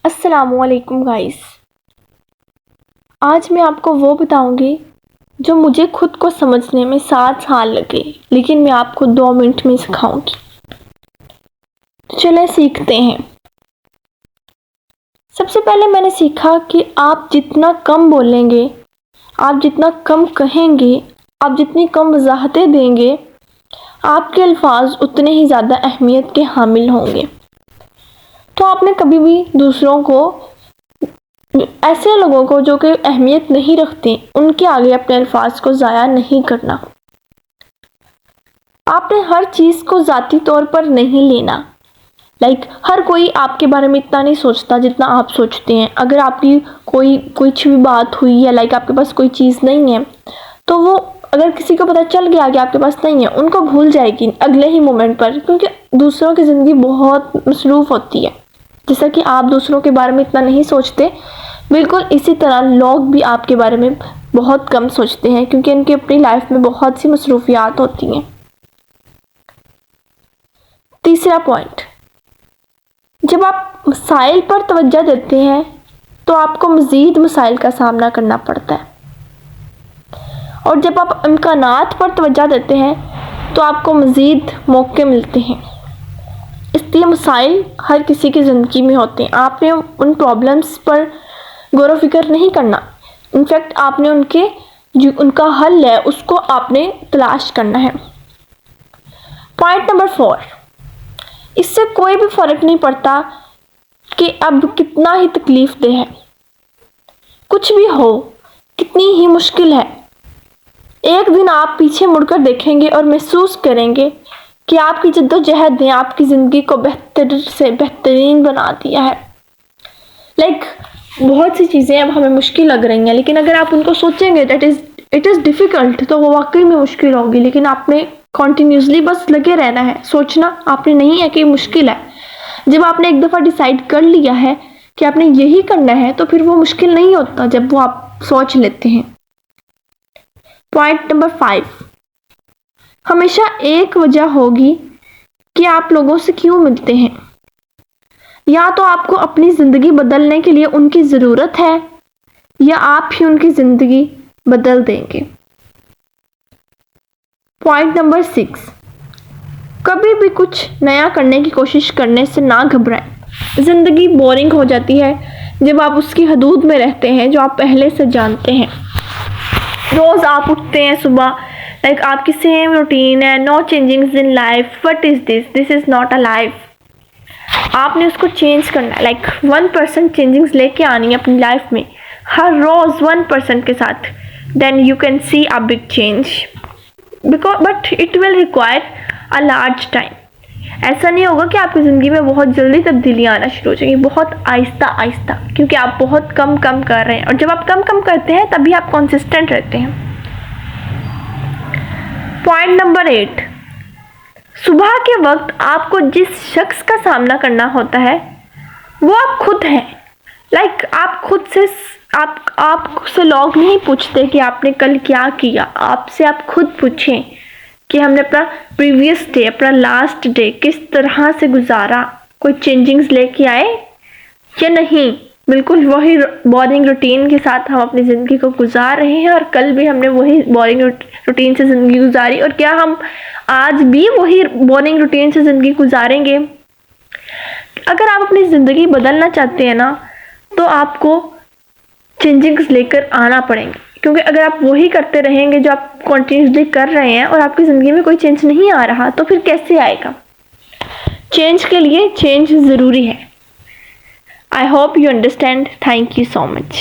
السلام علیکم گائز، آج میں آپ کو وہ بتاؤں گی جو مجھے خود کو سمجھنے میں 7 سال لگے، لیکن میں آپ کو 2 منٹ میں سکھاؤں گی۔ چلیں سیکھتے ہیں۔ سب سے پہلے میں نے سیکھا کہ آپ جتنا کم بولیں گے، آپ جتنا کم کہیں گے، آپ جتنی کم وضاحتیں دیں گے، آپ کے الفاظ اتنے ہی زیادہ اہمیت کے حامل ہوں گے۔ تو آپ نے کبھی بھی دوسروں کو، ایسے لوگوں کو جو کہ اہمیت نہیں رکھتے، ان کے آگے اپنے الفاظ کو ضائع نہیں کرنا۔ آپ نے ہر چیز کو ذاتی طور پر نہیں لینا۔ ہر کوئی آپ کے بارے میں اتنا نہیں سوچتا جتنا آپ سوچتے ہیں۔ اگر آپ کی کوئی بھی بات ہوئی یا آپ کے پاس کوئی چیز نہیں ہے، تو وہ اگر کسی کو پتہ چل گیا کہ آپ کے پاس نہیں ہے، ان کو بھول جائے گی اگلے ہی مومنٹ پر، کیونکہ دوسروں کی زندگی بہت مصروف ہوتی ہے۔ جیسا کہ آپ دوسروں کے بارے میں اتنا نہیں سوچتے، بالکل اسی طرح لوگ بھی آپ کے بارے میں بہت کم سوچتے ہیں، کیونکہ ان کی اپنی لائف میں بہت سی مصروفیات ہوتی ہیں۔ تیسرا پوائنٹ، جب آپ مسائل پر توجہ دیتے ہیں تو آپ کو مزید مسائل کا سامنا کرنا پڑتا ہے، اور جب آپ امکانات پر توجہ دیتے ہیں تو آپ کو مزید موقع ملتے ہیں۔ اس لیے مسائل ہر کسی کی زندگی میں ہوتے ہیں۔ آپ نے ان پرابلمس پر غور و فکر نہیں کرنا، انفیکٹ آپ نے ان کا حل ہے اس کو آپ نے تلاش کرنا ہے۔ پوائنٹ نمبر 4، اس سے کوئی بھی فرق نہیں پڑتا کہ اب کتنا ہی تکلیف دہ ہے، کچھ بھی ہو، کتنی ہی مشکل ہے، ایک دن آپ پیچھے مڑ کر دیکھیں گے اور محسوس کریں گے کہ آپ کی جدوجہد نے آپ کی زندگی کو بہتر سے بہترین بنا دیا ہے۔ بہت سی چیزیں اب ہمیں مشکل لگ رہی ہیں، لیکن اگر آپ ان کو سوچیں گے اٹ از ڈیفیکلٹ، تو وہ واقعی میں مشکل ہوگی، لیکن آپ نے کنٹینیوسلی بس لگے رہنا ہے۔ سوچنا آپ نے نہیں ہے کہ مشکل ہے۔ جب آپ نے ایک دفعہ ڈیسائیڈ کر لیا ہے کہ آپ نے یہی کرنا ہے، تو پھر وہ مشکل نہیں ہوتا جب وہ آپ سوچ لیتے ہیں۔ پوائنٹ نمبر 5، ہمیشہ ایک وجہ ہوگی کہ آپ لوگوں سے کیوں ملتے ہیں۔ یا تو آپ کو اپنی زندگی بدلنے کے لیے ان کی ضرورت ہے، یا آپ ہی ان کی زندگی بدل دیں گے۔ پوائنٹ نمبر 6، کبھی بھی کچھ نیا کرنے کی کوشش کرنے سے نہ گھبرائیں۔ زندگی بورنگ ہو جاتی ہے جب آپ اس کی حدود میں رہتے ہیں جو آپ پہلے سے جانتے ہیں۔ روز آپ اٹھتے ہیں صبح، آپ کی سیم روٹین ہے، no changings in life. What is this is not a life. آپ نے اس کو چینج کرنا ہے، 1% چینجنگز لے کے آنی ہے اپنی لائف میں، ہر روز 1% کے ساتھ، then you can see a big change, but it will require a large time. ایسا نہیں ہوگا کہ آپ کی زندگی میں بہت جلدی تبدیلیاں آنا شروع ہو جائیں گی، بہت آہستہ آہستہ، کیونکہ آپ بہت کم کر رہے ہیں، اور جب آپ کم کرتے ہیں تبھی آپ کنسسٹنٹ رہتے ہیں۔ پوائنٹ نمبر 8، صبح کے وقت آپ کو جس شخص کا سامنا کرنا ہوتا ہے وہ آپ خود ہیں۔ آپ خود سے آپ سے لوگ نہیں پوچھتے کہ آپ نے کل کیا کیا، آپ سے آپ خود پوچھیں کہ ہم نے اپنا پریویس ڈے، اپنا لاسٹ ڈے کس طرح سے گزارا، کوئی چینجنگز لے کے آئے یا نہیں۔ بالکل وہی بورنگ روٹین کے ساتھ ہم اپنی زندگی کو گزار رہے ہیں، اور کل بھی ہم نے وہی بورنگ روٹین سے زندگی گزاری، اور کیا ہم آج بھی وہی بورنگ روٹین سے زندگی گزاریں گے؟ اگر آپ اپنی زندگی بدلنا چاہتے ہیں نا، تو آپ کو چینجنگز لے کر آنا پڑیں گے، کیونکہ اگر آپ وہی کرتے رہیں گے جو آپ کنٹینیوسلی کر رہے ہیں، اور آپ کی زندگی میں کوئی چینج نہیں آ رہا، تو پھر کیسے آئے گا؟ چینج کے لیے چینج ضروری ہے۔ I hope you understand. Thank you so much.